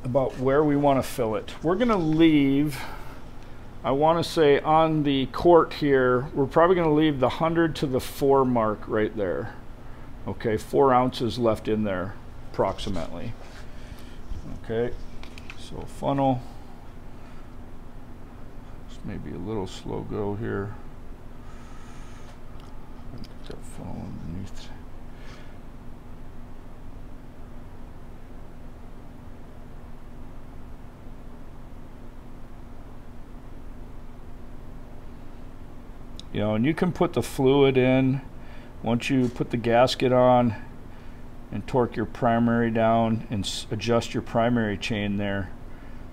about where we want to fill it. We're going to leave, I want to say on the quart here, we're probably going to leave the 100 to the 4 mark right there. Okay, 4 ounces left in there approximately. Okay, so funnel. This may be a little slow go here. Get that funnel underneath. You know, and you can put the fluid in once you put the gasket on and torque your primary down and adjust your primary chain there.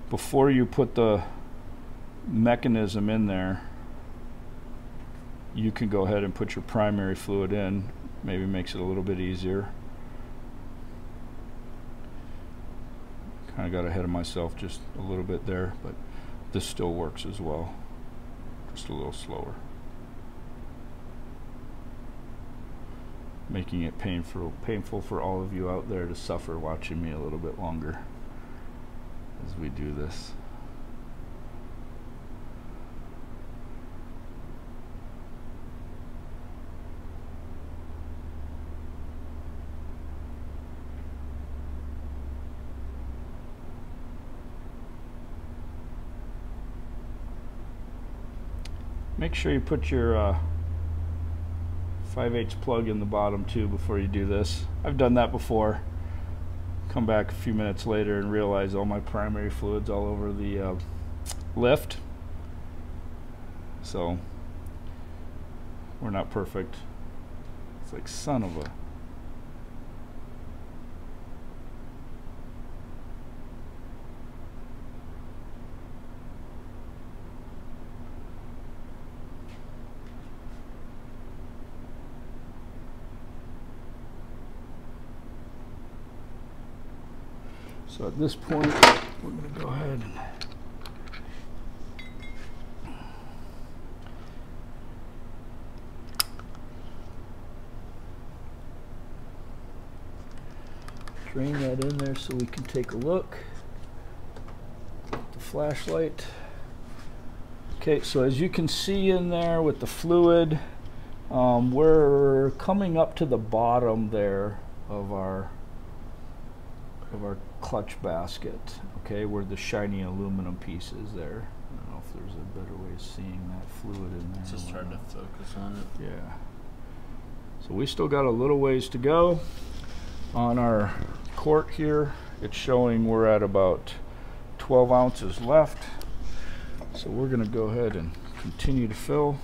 Before you put the mechanism in there, you can go ahead and put your primary fluid in. Maybe makes it a little bit easier. Kind of got ahead of myself just a little bit there, but this still works as well. Just a little slower. Making it painful for all of you out there to suffer watching me a little bit longer as we do this. Make sure you put your 5/8 plug in the bottom too before you do this. I've done that before. Come back a few minutes later and realize all my primary fluid's all over the lift. So we're not perfect. It's like son of a. So at this point, we're going to go ahead and drain that in there so we can take a look with the flashlight. Okay, so as you can see in there with the fluid, we're coming up to the bottom there of our clutch basket, okay, where the shiny aluminum piece is there. I don't know if there's a better way of seeing that fluid in there. It's just hard to focus on it. Yeah. So we still got a little ways to go. On our quart here, it's showing we're at about 12 ounces left. So we're going to go ahead and continue to fill.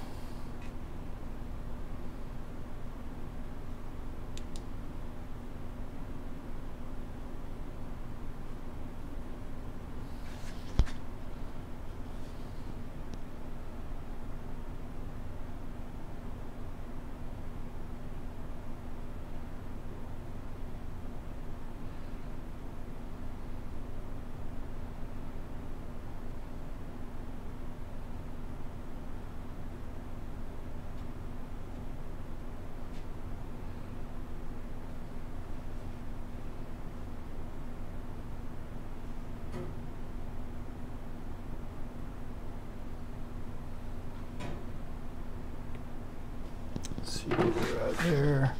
See where we're at there.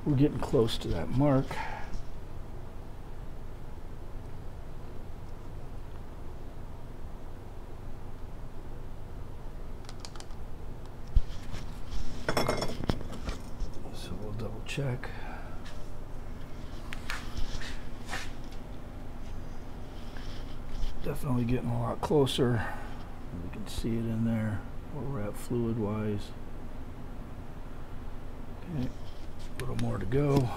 We're getting close to that mark. double check. Definitely getting a lot closer. We can see it in there where we're at fluid wise. Okay, a little more to go.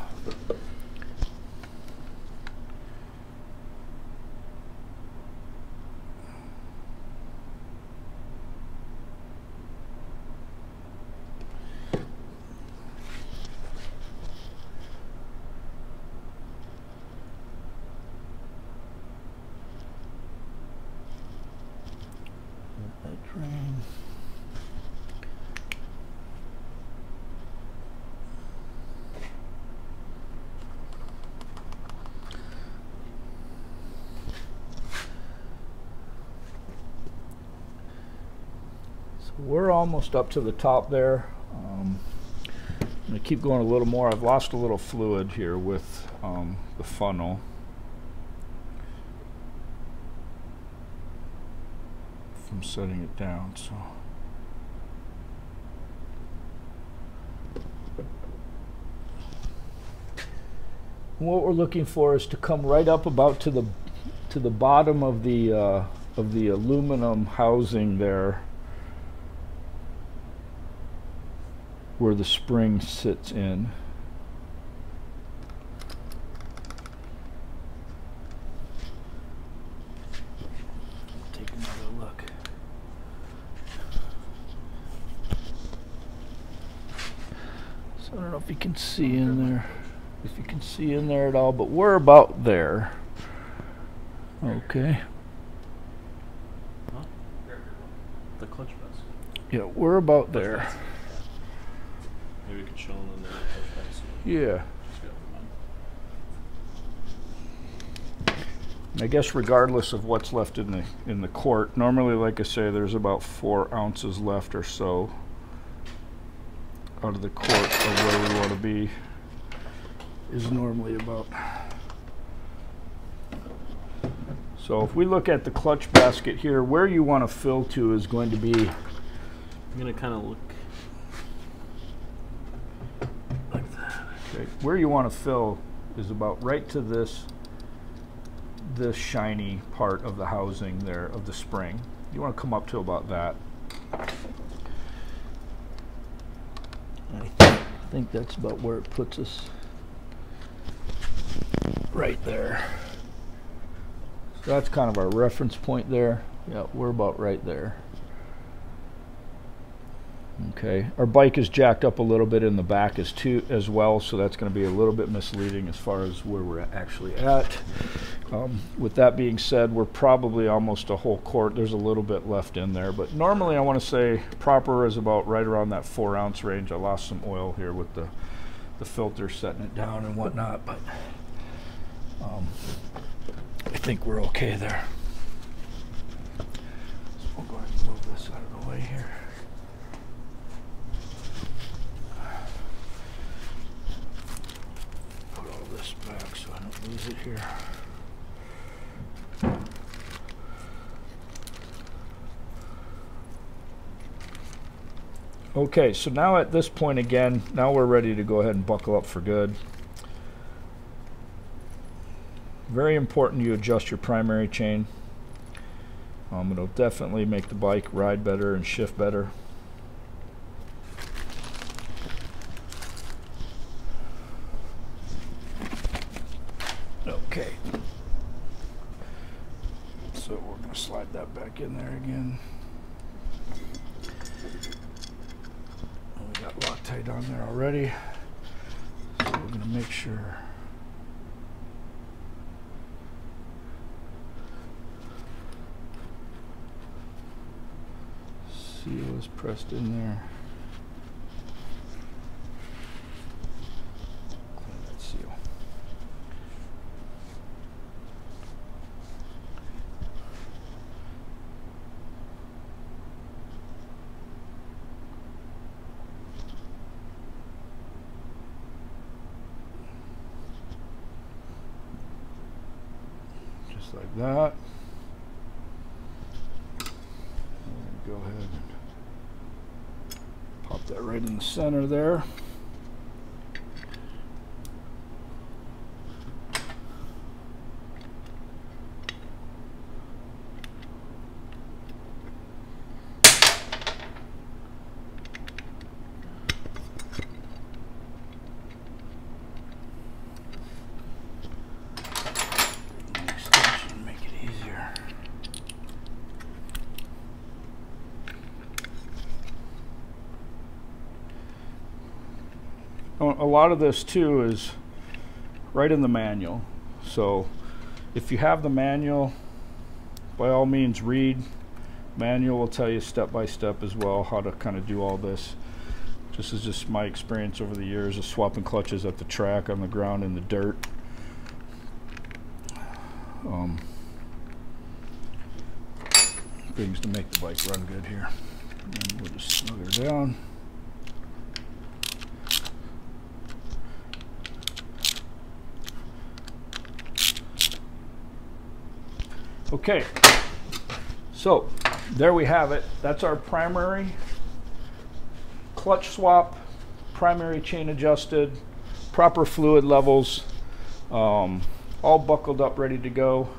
Drain. So we're almost up to the top there. I'm going to keep going a little more. I've lost a little fluid here with the funnel. From setting it down, so what we're looking for is to come right up about to the bottom of the aluminum housing there, where the spring sits in. Take another look. So I don't know if you can see in there, at all, but we're about there. Okay. Huh? The clutch basket. Yeah, we're about there. Maybe we could show them the clutch basket. Yeah. I guess regardless of what's left in the quart, normally, like I say, there's about 4 ounces left or so out of the quart of where we want to be. Is normally about. So if we look at the clutch basket here, where you want to fill to is going to be. I'm gonna kind of look like that. Okay, where you want to fill is about right to this shiny part of the housing there of the spring. You want to come up to about that. I think that's about where it puts us. Right there. So that's kind of our reference point there. Yeah, we're about right there. Okay, our bike is jacked up a little bit in the back as well, so that's going to be a little bit misleading as far as where we're actually at. With that being said, we're probably almost a whole quart. There's a little bit left in there, but normally I want to say proper is about right around that 4 ounce range. I lost some oil here with the filter setting it down and whatnot, but I think we're okay there. So we'll go ahead and move this out of the way here. Put all this back so I don't lose it here. Okay, so now at this point again, now we're ready to go ahead and buckle up for good. Very important you adjust your primary chain. It'll definitely make the bike ride better and shift better. Okay. So we're going to slide that back in there again. We got Loctite on there already. So we're going to make sure. Seal is pressed in there. Clean that seal. Just like that. Go ahead and pop that right in the center there. a lot of this too is right in the manual. So if you have the manual, by all means read. Manual will tell you step by step as well how to kind of do all this. This is just my experience over the years of swapping clutches at the track, on the ground, in the dirt. Things to make the bike run good here. And we'll just snug her down. Okay, so there we have it. That's our primary clutch swap, primary chain adjusted, proper fluid levels, all buckled up, ready to go.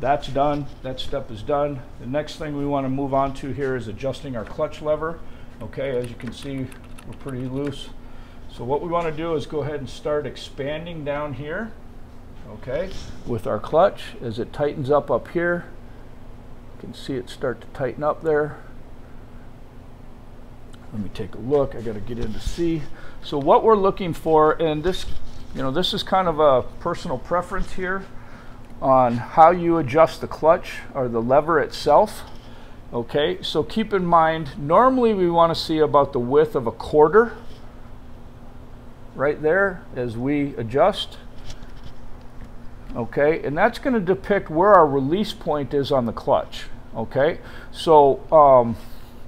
That's done. That step is done. The next thing we want to move on to here is adjusting our clutch lever. Okay, as you can see, we're pretty loose. So what we want to do is go ahead and start expanding down here, okay, with our clutch. As it tightens up here, you can see it start to tighten up there. Let me take a look. I got to get in to see. So what we're looking for, and this, you know, this is kind of a personal preference here on how you adjust the clutch or the lever itself. Okay, so keep in mind, normally we want to see about the width of a quarter right there as we adjust. Okay, and that's going to depict where our release point is on the clutch. Okay, so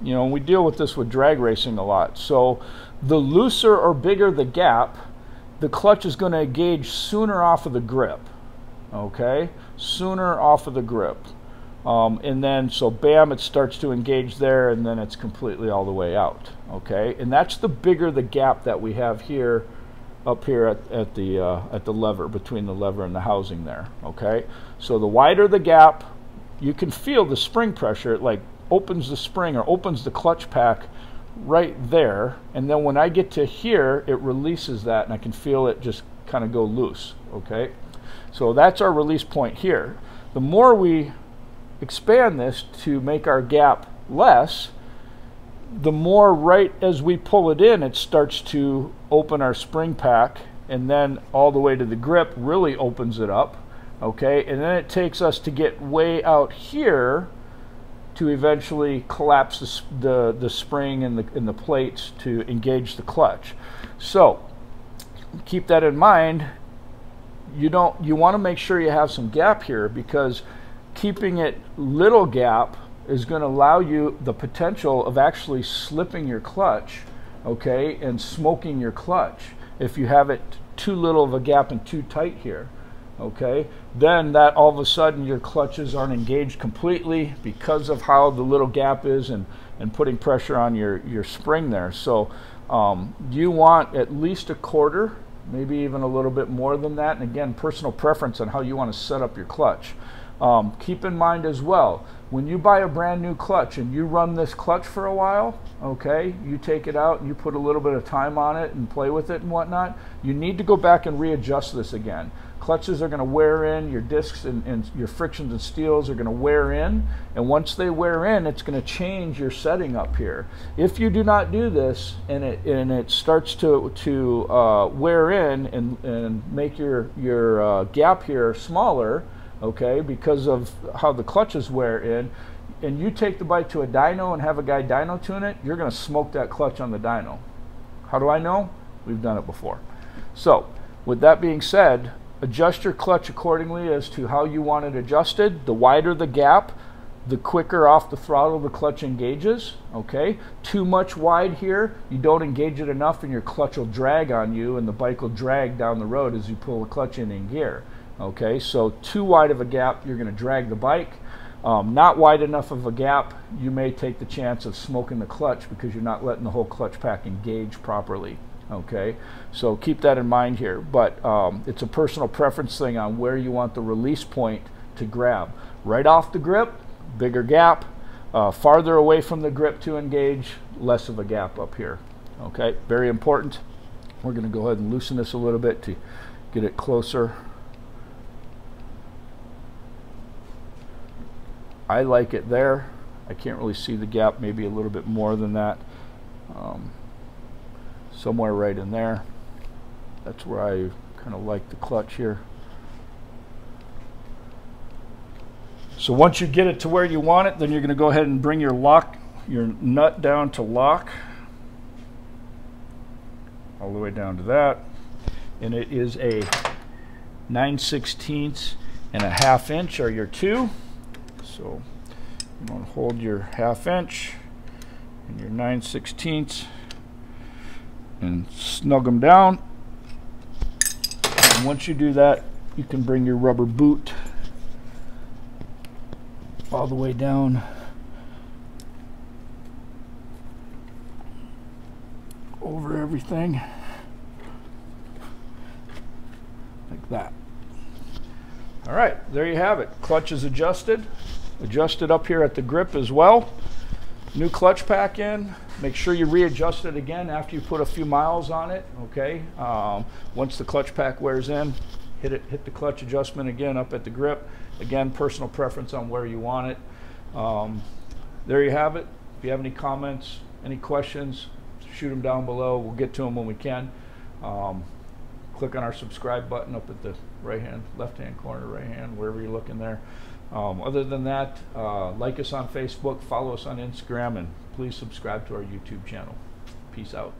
you know, we deal with this with drag racing a lot. So the looser or bigger the gap, the clutch is going to engage sooner off of the grip. Okay, sooner off of the grip. And then, so bam, it starts to engage there, and then it's completely all the way out. Okay, and that's the bigger the gap that we have here, up here at the lever, between the lever and the housing there. Okay, so the wider the gap, you can feel the spring pressure. It like opens the spring or opens the clutch pack right there, and then when I get to here, it releases that, and I can feel it just kind of go loose. Okay, so that's our release point here. The more we expand this to make our gap less, the more right as we pull it in, it starts to open our spring pack, and then all the way to the grip really opens it up. Okay, and then it takes us to get way out here to eventually collapse the spring and the plates to engage the clutch. So keep that in mind. You want to make sure you have some gap here, because keeping it little gap is going to allow you the potential of actually slipping your clutch, okay, and smoking your clutch if you have it too little of a gap and too tight here. Okay, then that all of a sudden your clutches aren't engaged completely because of how the little gap is and putting pressure on your spring there. So you want at least a quarter, maybe even a little bit more than that, and again, personal preference on how you want to set up your clutch. Keep in mind as well, when you buy a brand new clutch and you run this clutch for a while, okay, you take it out and you put a little bit of time on it and play with it and whatnot, you need to go back and readjust this again. Clutches are going to wear in, your discs and your frictions and steels are going to wear in, and once they wear in, it's going to change your setting up here. If you do not do this and it starts to wear in and make your gap here smaller, okay, because of how the clutches wear in, and you take the bike to a dyno and have a guy dyno tune it, you're going to smoke that clutch on the dyno. How do I know? We've done it before. So with that being said, adjust your clutch accordingly as to how you want it adjusted. The wider the gap, the quicker off the throttle the clutch engages. Okay, too much wide here, you don't engage it enough and your clutch will drag on you and the bike will drag down the road as you pull the clutch in gear. Okay, so too wide of a gap, you're going to drag the bike. Not wide enough of a gap, you may take the chance of smoking the clutch because you're not letting the whole clutch pack engage properly. Okay, so keep that in mind here, but it's a personal preference thing on where you want the release point to grab. Right off the grip, bigger gap. Farther away from the grip to engage, less of a gap up here. Okay, very important. We're going to go ahead and loosen this a little bit to get it closer. I like it there. I can't really see the gap, maybe a little bit more than that. somewhere right in there. That's where I kind of like the clutch here. So once you get it to where you want it, then you're going to go ahead and bring your nut down to lock, all the way down to that. And it is a 9/16 and a 1/2 inch are your two. So you want to hold your 1/2 inch and your 9/16 and snug them down. And once you do that, you can bring your rubber boot all the way down over everything like that. All right, there you have it. Clutch is adjusted up here at the grip as well. New clutch pack in. Make sure you readjust it again after you put a few miles on it. Okay, once the clutch pack wears in, hit the clutch adjustment again up at the grip. Again, personal preference on where you want it. There you have it. If you have any comments, any questions, shoot them down below. We'll get to them when we can. Click on our subscribe button up at the left-hand corner, right-hand, wherever you're looking there. Other than that, like us on Facebook, follow us on Instagram, and please subscribe to our YouTube channel. Peace out.